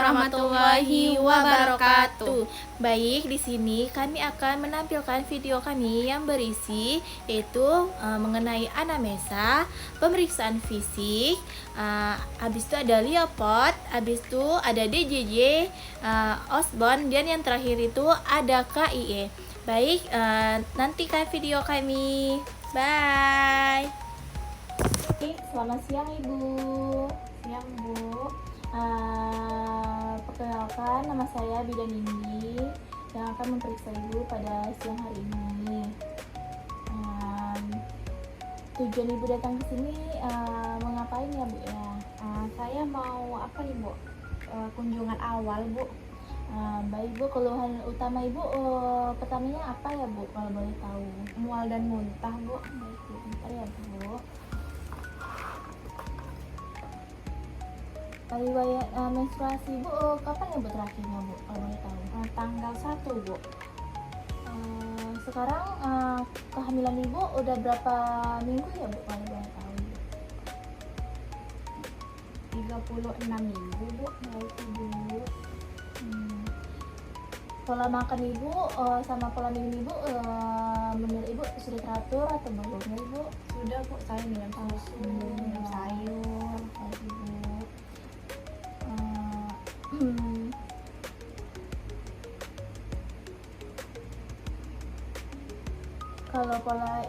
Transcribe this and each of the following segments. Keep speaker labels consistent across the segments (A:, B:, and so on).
A: warahmatullahi wabarakatuh. Baik, di sini kami akan menampilkan video kami yang berisi yaitu mengenai anamnesa, pemeriksaan fisik, habis itu ada Leopard, habis itu ada DJJ, Osborne, dan yang terakhir itu ada KIE. Baik, nantikan video kami. Bye. Selamat siang Ibu.
B: Siang Bu.
A: Perkenalkan, nama saya Bidan Indi yang akan memeriksa Ibu pada siang hari ini. Tujuan Ibu datang ke sini mau ngapain ya Bu ya?
B: Saya mau apa nih Bu? Kunjungan awal Bu.
A: Baik Bu, keluhan utama Ibu pertamanya apa ya Bu kalau boleh tahu?
B: Mual dan muntah Bu.
A: Baik Bu, bentar ya Bu. Riwayat menstruasi Bu kapan ya Bu terakhirnya Bu kalau boleh tahu?
B: Tanggal 1 Bu.
A: Sekarang kehamilan Ibu udah berapa minggu ya Bu kalau boleh tahu?
B: 36 minggu Bu.
A: Baik Ibu. Pola makan Ibu sama pola minum Ibu menurut Ibu sudah teratur atau belum ya Ibu?
B: Sudah Bu, saya minum susu, minum sayur.
A: Baik Ibu. Kalau pola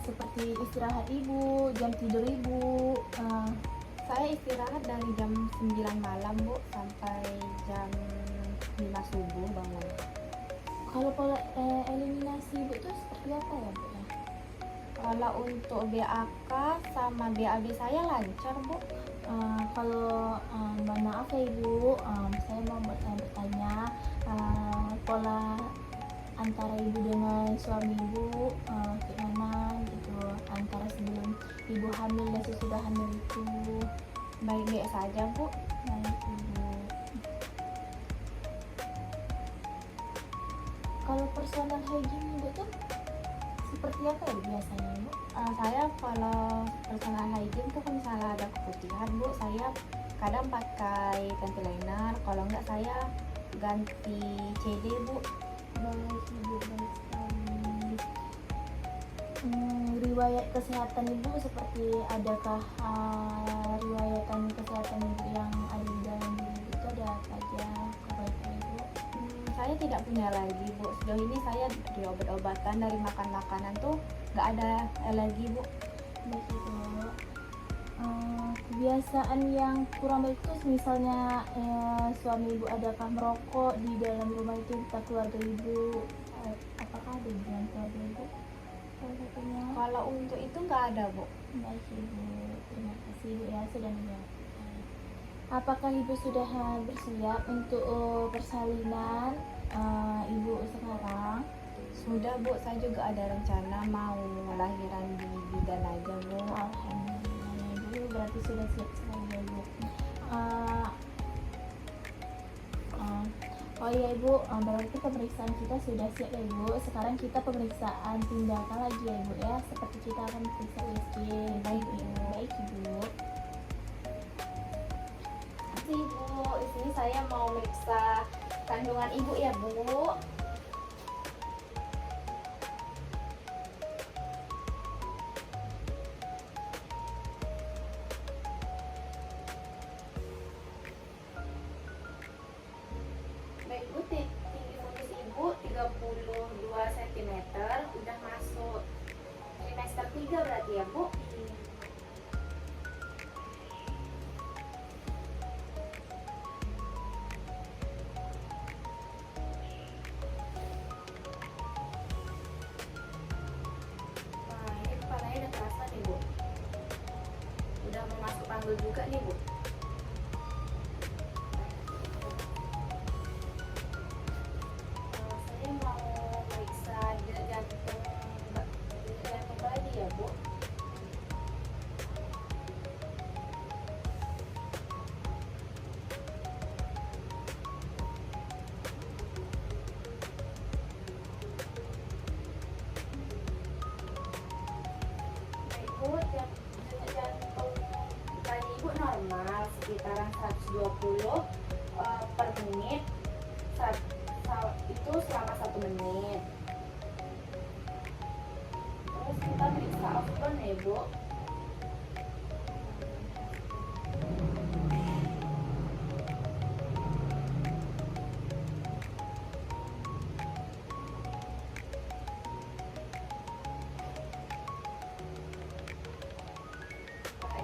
A: seperti istirahat Ibu, jam tidur Ibu,
B: Saya istirahat dari jam 9 malam Bu sampai jam 5 subuh bangun.
A: kalau pola eliminasi Ibu itu seperti apa ya Bu?
B: Kalau untuk BAK sama BAB saya lancar Bu.
A: Kalau mohon maaf ya Ibu, saya mau bertanya pola antara Ibu dengan suami Ibu gimana gitu, antara sebelum Ibu hamil dan sesudah hamil itu.
B: Baik-baik saja Bu.
A: Baik Ibu. Kalau personal hygiene Ibu tuh seperti apa ya biasanya Ibu?
B: Saya kalau personal hygiene tuh kalau misalnya ada keputihan Bu, saya kadang pakai ganti liner, kalau enggak saya ganti CD Bu.
A: Baik Ibu, baik sekali. Riwayat kesehatan Ibu seperti adakah riwayatan kesehatan Ibu yang ada di dalam diri Ibu itu ada apa aja kebaikan Ibu?
B: Saya tidak punya lagi Bu, sejauh ini saya di obat-obatan dari makan makanan tuh nggak ada alergi Bu.
A: Baik Ibu. Kebiasaan yang kurang baik itu misalnya suami Ibu adakah merokok di dalam rumah itu kita keluarga Ibu, apakah ada di dalam keluarga Ibu salah satunya?
B: Kalau untuk itu nggak ada Bu.
A: Baik Ibu, terima kasih Ibu ya sudah menjawab. Apakah Ibu sudah bersiap untuk persalinan Ibu sekarang?
B: Sudah Bu, saya juga ada rencana mau lahiran di bidan aja Bu.
A: Alhamdulillah Ibu, berarti sudah siap sekali ya Ibu. Oh iya Ibu, berarti pemeriksaan kita sudah siap ya Ibu. Sekarang kita pemeriksaan tindakan lagi ya Ibu ya, seperti kita akan periksa USG. Baik Ibu. Baik Ibu.
B: Ibu, di sini saya mau meriksa kandungan Ibu ya Bu. Baik Bu, tinggi vonis Ibu 32 cm, udah masuk trimester 3 berarti ya Bu. Nah, ini kepalanya udah terasa nih Bu. Udah mau masuk panggul juga nih Bu. Saya mau periksa jantung bayi ya Bu. Baik Bu, jantung bayi Ibu normal. itu selama 1 menit. Terus kita periksa oven ya Bu.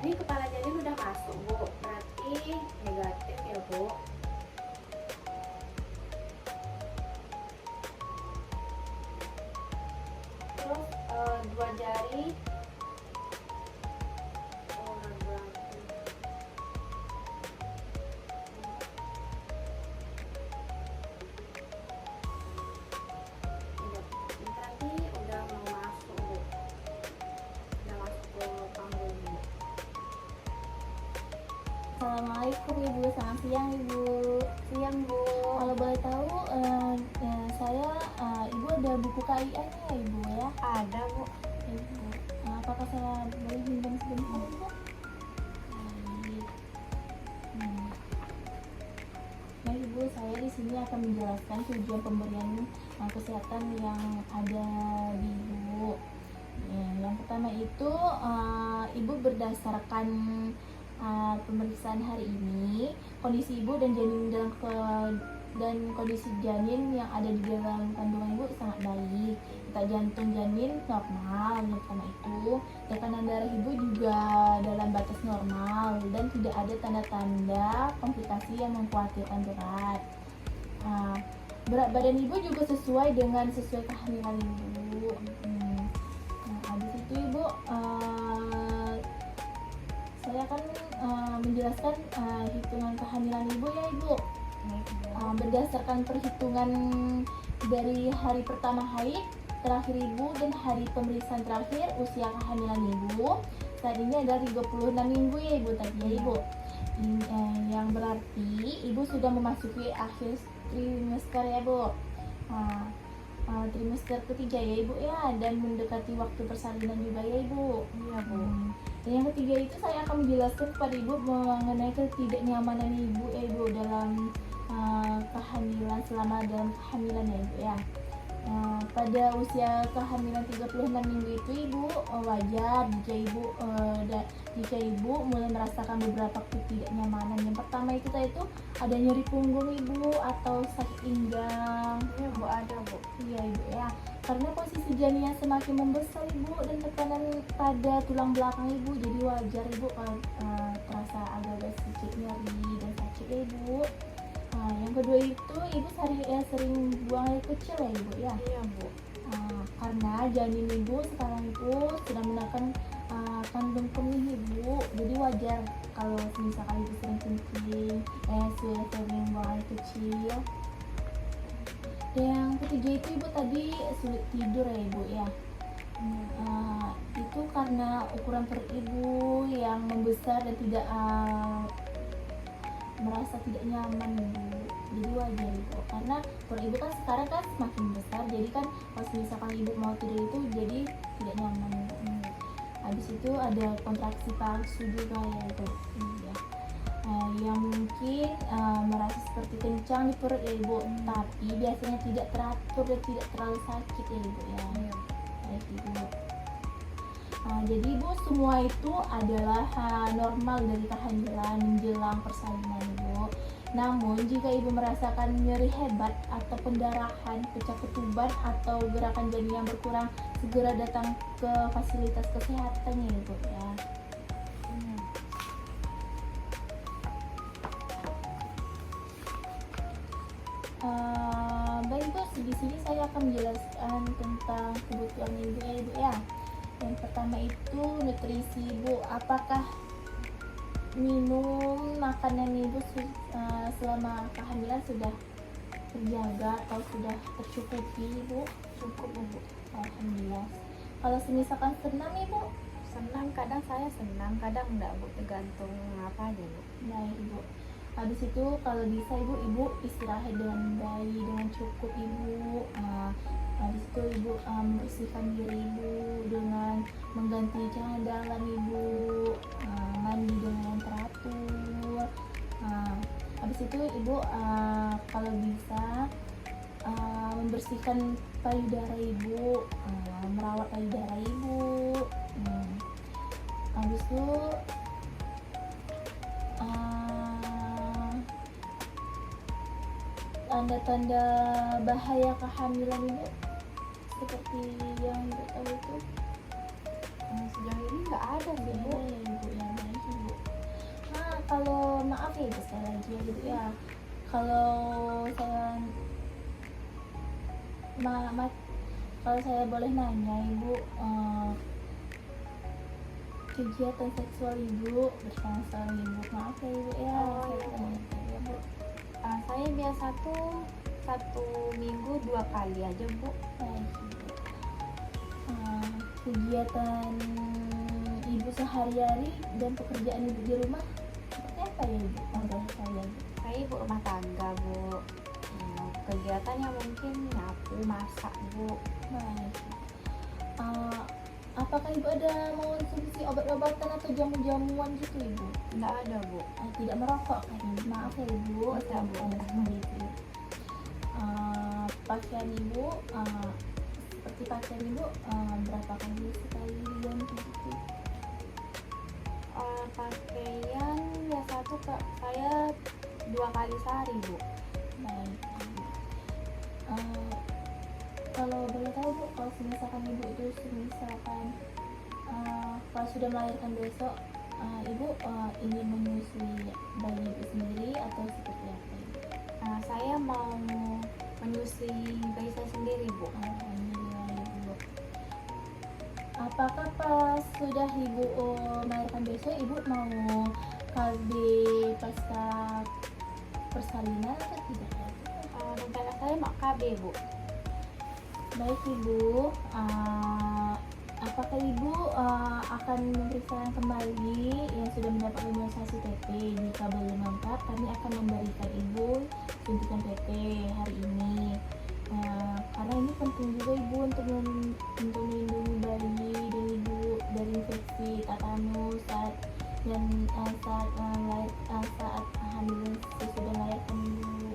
B: Ini kepala janin udah masuk Bu, berarti negatif ya Bu. Terus 2 jari ini tadi udah mau masuk Bu, udah masuk ke panggung Bu.
A: Assalamualaikum Ibu, selamat siang Ibu.
B: Siang Bu.
A: Kalau boleh tahu, Ibu ada buku KIA nya ya Ibu ya?
B: Ada Bu.
A: Ibu, apakah saya boleh pinjam sebentar Ibu? Baik. Nah Ibu, saya di sini akan menjelaskan tujuan pemberian kesehatan yang ada di Ibu. Yang pertama itu, Ibu berdasarkan pemeriksaan hari ini, kondisi ibu dan janin dan kondisi janin yang ada di dalam kandungan ibu sangat baik. Detak jantung janin normal, yang pertama itu. Tekanan darah ibu juga dalam batas normal dan tidak ada tanda-tanda komplikasi yang mengkhawatirkan berat. Berat badan ibu juga sesuai kehamilan ibu. Habis itu ibu, saya akan menjelaskan hitungan kehamilan ibu ya Ibu. Berdasarkan perhitungan dari hari pertama haid terakhir ibu dan hari pemeriksaan terakhir usia kehamilan ibu, saat ini ada 36 minggu ya Ibu tadi ya Ibu. Yang berarti ibu sudah memasuki akhir trimester ya Bu. Trimester ketiga ya Ibu ya, dan mendekati waktu persalinan juga ya Ibu.
B: Iya Bu.
A: Dan yang ketiga itu saya akan menjelaskan kepada Ibu mengenai ketidaknyamanan Ibu ya Ibu dalam kehamilan, selama dalam kehamilan ya Ibu ya. Pada usia kehamilan 36 minggu itu Ibu wajar jika Ibu mulai merasakan beberapa ketidaknyamanan. Yang pertama itu ada nyeri punggung Ibu atau sakit pinggang.
B: Iya Bu, ada Bu.
A: Iya Ibu ya. Karena posisi janin yang semakin membesar Ibu dan tekanan pada tulang belakang Ibu, jadi wajar Ibu kalau terasa agak-agak sedikit nyeri dan sakit ya Ibu. Yang kedua itu Ibu sering buang air kecil ya Ibu ya.
B: Iya Bu.
A: Karena janin Ibu sekarang itu sedang menekan kandung kemih Ibu, jadi wajar kalau misalkan Ibu sering kencing, sering buang air kecil. Yang ketiga itu Ibu tadi sulit tidur ya Ibu ya. Itu karena ukuran perut Ibu yang membesar dan tidak merasa tidak nyaman Ibu. Jadi wajar Ibu, karena perut Ibu kan sekarang kan semakin besar, jadi kan pas misalkan Ibu mau tidur itu jadi tidak nyaman Ibu. Habis itu ada kontraksi palsu juga ya Ibu. Iya. Yang mungkin merasa seperti kencang di perut ya Ibu, tapi biasanya tidak teratur dan tidak terlalu sakit ya Ibu ya. Baik Ibu. Jadi Ibu, semua itu adalah normal dari kehamilan menjelang persalinan Ibu. Namun jika Ibu merasakan nyeri hebat atau pendarahan, pecah ketuban atau gerakan janin yang berkurang, segera datang ke fasilitas kesehatan ya Ibu ya. Baik Ibu, di sini saya akan menjelaskan tentang kebutuhan Ibu ya Ibu ya. Yang pertama itu nutrisi Ibu. Apakah minum makanan Ibu selama kehamilan sudah terjaga atau sudah tercukupi Ibu?
B: Cukup Bu.
A: Alhamdulillah. Kalau misalkan senam Ibu?
B: Senang, kadang saya senang, kadang enggak Bu, tergantung apa aja Bu.
A: Baik Ibu. Habis itu kalau bisa Ibu istirahat dengan baik, dengan cukup Ibu. Habis itu Ibu membersihkan diri Ibu dengan mengganti cairan dalam Ibu, mandi dengan yang teratur. Habis itu Ibu kalau bisa membersihkan payudara ibu, merawat payudara ibu. Habis itu tanda-tanda bahaya kehamilan ibu seperti yang ibu tahu itu.
B: Sejauh ini nggak ada sih Bu.
A: Ya ibu, yang baik ibu. Nah, kalau maaf ya ibu, sekali lagi ya ibu ya, kalau saya kalau saya boleh nanya ibu, kegiatan seksual ibu bersama seorang ibu, maaf ya ibu ya.
B: Oh,
A: Saya
B: iya.
A: tanya ya bu.
B: Saya biasa tuh 1 minggu 2 kali aja Bu.
A: Baik ibu. Kegiatan ibu sehari-hari dan pekerjaan ibu di rumah seperti apa ya ibu? Contoh saya ibu.
B: Saya ibu rumah tangga Bu. Kegiatannya mungkin nyapu, masak Bu.
A: Baik. Apakah ibu ada mengonsumsi obat-obatan atau jamu-jamuan gitu ibu?
B: Nggak ada Bu.
A: Tidak merokok kan ibu? Maaf ya ibu.
B: Tidak, Bu.
A: Gitu. Pakaian ibu, seperti pakaian ibu, berapa kali sekali diganti gitu?
B: Pakaian biasa tuh saya 2 kali sehari Bu.
A: Baik ibu. Kalau boleh tahu bu, kalau misalkan ibu itu kalau sudah melahirkan besok, ibu ingin menyusui bayi ibu sendiri atau seperti apa ibu?
B: Saya mau menyusui bayi saya sendiri Bu.
A: Alhamdulillah ibu. Apakah pas sudah ibu melahirkan besok, ibu mau KB pasca persalinan atau tidak ya bu?
B: Rencana saya mau KB Bu.
A: Baik ibu, apakah ibu akan memeriksakan kembali yang sudah mendapat imunisasi TP? Jika belum lengkap, kami akan memberikan ibu suntikan TP hari ini. Karena ini penting juga ibu untuk melindungi bayi dan ibu dari infeksi tetanus saat hamil sesudah melahirkan ibu.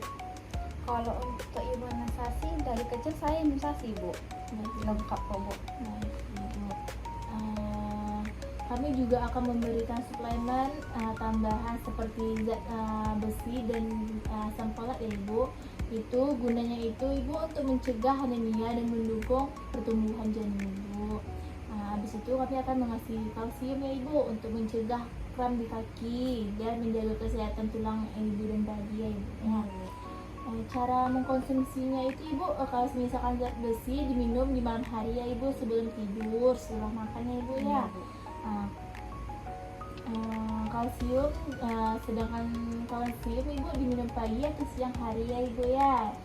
B: Kalau untuk imunisasi dari kecil saya imunisasi Bu. Lengkap kok Bu.
A: Baik, ibu. Kami juga akan memberikan suplemen tambahan seperti zat besi dan asam folat ya ibu. Itu gunanya itu ibu untuk mencegah anemia dan mendukung pertumbuhan janin ibu. Habis itu kami akan mengasih kalsium ya ibu untuk mencegah kram di kaki dan menjaga kesehatan tulang ibu dan bayi ya ibu. Cara mengkonsumsinya itu ibu, kalau misalkan zat besi diminum di malam hari ya ibu, sebelum tidur, setelah makan ya ibu ya. Kalsium, sedangkan kalsium ibu diminum pagi atau siang hari ya ibu ya.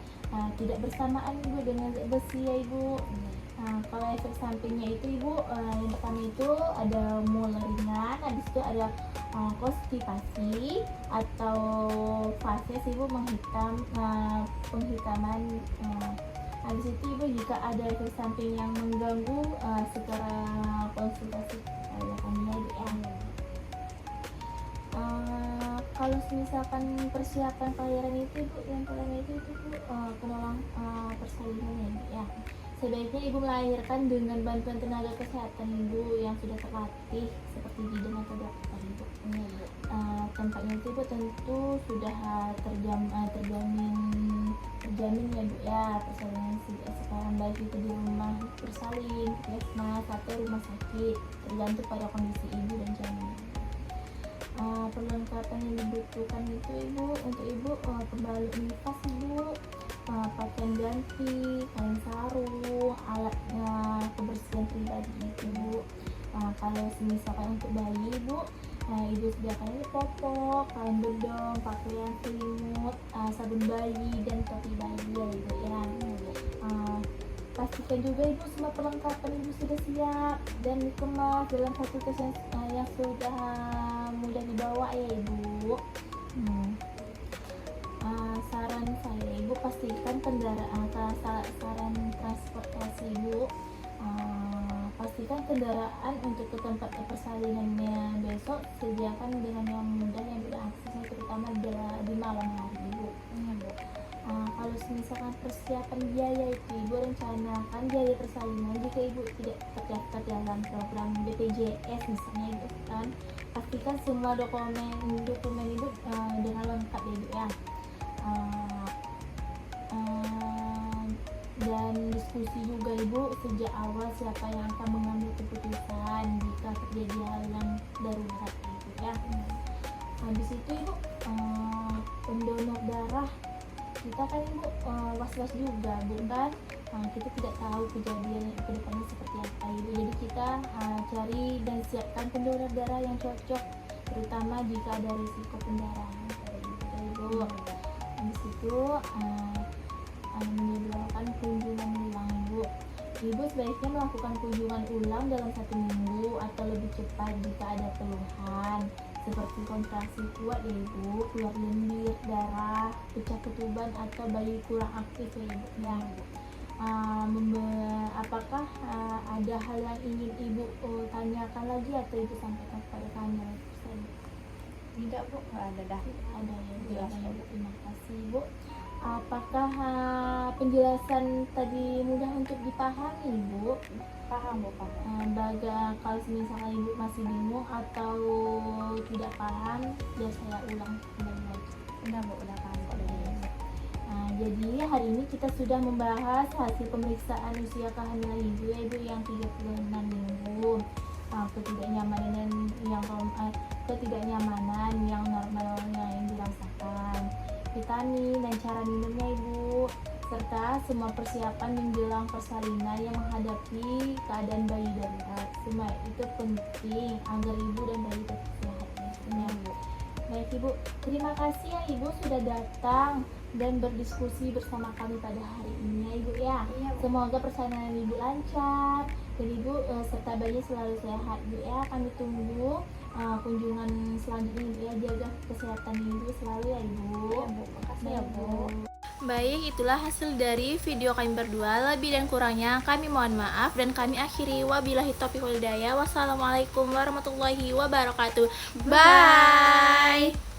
A: Tidak bersamaan ibu dengan zat besi ya ibu. Kalau efek sampingnya itu ibu, yang pertama itu ada mual ringan, habis itu ada konstipasi atau fases ibu penghitaman. Habis itu ibu jika ada efek samping yang mengganggu, segera konsultasi kepada kami ya ibu ya. Kalau misalkan persiapan kelahiran itu ibu, yang pertama itu bu, penolong persalinan ya ibu ya. Sebaiknya ibu melahirkan dengan bantuan tenaga kesehatan ibu yang sudah terlatih seperti bidan atau dokter ibu. Tempatnya itu ibu tentu sudah terjamin ya ibu ya, persalinan sekarang baik itu di rumah bersalin, puskesmas atau rumah sakit, tergantung pada kondisi ibu dan janin. Perlengkapan yang dibutuhkan itu ibu, untuk ibu pembalut nifas ibu, pakaian ganti, kain sarung, alat kebersihan pribadi itu ibu. Kalau misalkan untuk bayi ibu, ibu sediakan ini popok, kain bedong, pakaian selimut, sabun bayi dan topi bayi ya ibu ya. Pastikan juga ibu semua perlengkapan ibu sudah siap dan dikemas dalam satu tas yang sudah mudah dibawa ya ibu. Saran saya ibu, pastikan saran transportasi ibu, pastikan kendaraan untuk ke tempat persalinannya besok sediakan dengan yang mudah yang beraksesnya, terutama di malam hari ibu. Kalau kalau misalkan persiapan biaya itu ibu rencanakan biaya persalinan jika ibu tidak terdaftar dalam program BPJS misalnya ibu kan pastikan semua dokumen ibu dengan lengkap ya ibu ya. Dan diskusi juga ibu sejak awal siapa yang akan mengambil keputusan jika terjadi hal yang darurat ibu ya. Habis itu ibu pendonor darah kita kan ibu was-was juga bukan, kita tidak tahu kejadian ke depannya seperti apa ibu, jadi kita cari dan siapkan pendonor darah yang cocok terutama jika ada risiko pendarahan ibu. Habis itu menjadwalkan kunjungan ulang ibu sebaiknya melakukan kunjungan ulang dalam 1 minggu atau lebih cepat jika ada keluhan seperti kontraksi kuat ya ibu, keluar lendir darah, pecah ketuban atau bayi kurang aktif ya ibu ya. Apakah ada hal yang ingin ibu tanyakan lagi atau ibu sampaikan kepada kami?
B: Tidak bu, nggak ada dah.
A: Ada ya ibu.
B: Jelas,
A: Ya, ibu. Terima kasih ibu. Apakah penjelasan tadi mudah untuk dipahami ibu?
B: Paham bu, paham.
A: Kalau misalnya ibu masih bingung atau tidak paham, biar saya ulang kembali lagi.
B: Udah bu, udah paham kok dari ini.
A: Jadi hari ini kita sudah membahas hasil pemeriksaan usia kehamilan ibu ya ibu yang 36 minggu, ketidaknyamanan yang normalnya yang dirasakan, vitamin dan cara minumnya ibu, serta semua persiapan menjelang persalinan yang menghadapi keadaan bayi darurat. Semua itu penting agar ibu dan bayi tetap sehat ya ibu. Baik ibu, terima kasih ya ibu sudah datang dan berdiskusi bersama kami pada hari ini ya ibu ya.
B: Iya, Bu.
A: Semoga persalinan ibu lancar dan ibu serta bayi selalu sehat ibu ya. Kami tunggu kunjungan selanjutnya ibu ya, jaga kesehatan ibu selalu ya ibu.
B: Iya bu, makasih ya bu.
A: Baik, itulah hasil dari video kami berdua. Lebih dan kurangnya kami mohon maaf dan kami akhiri. Wabillahi taufiq wal hidayah. Wassalamualaikum warahmatullahi wabarakatuh. Bye.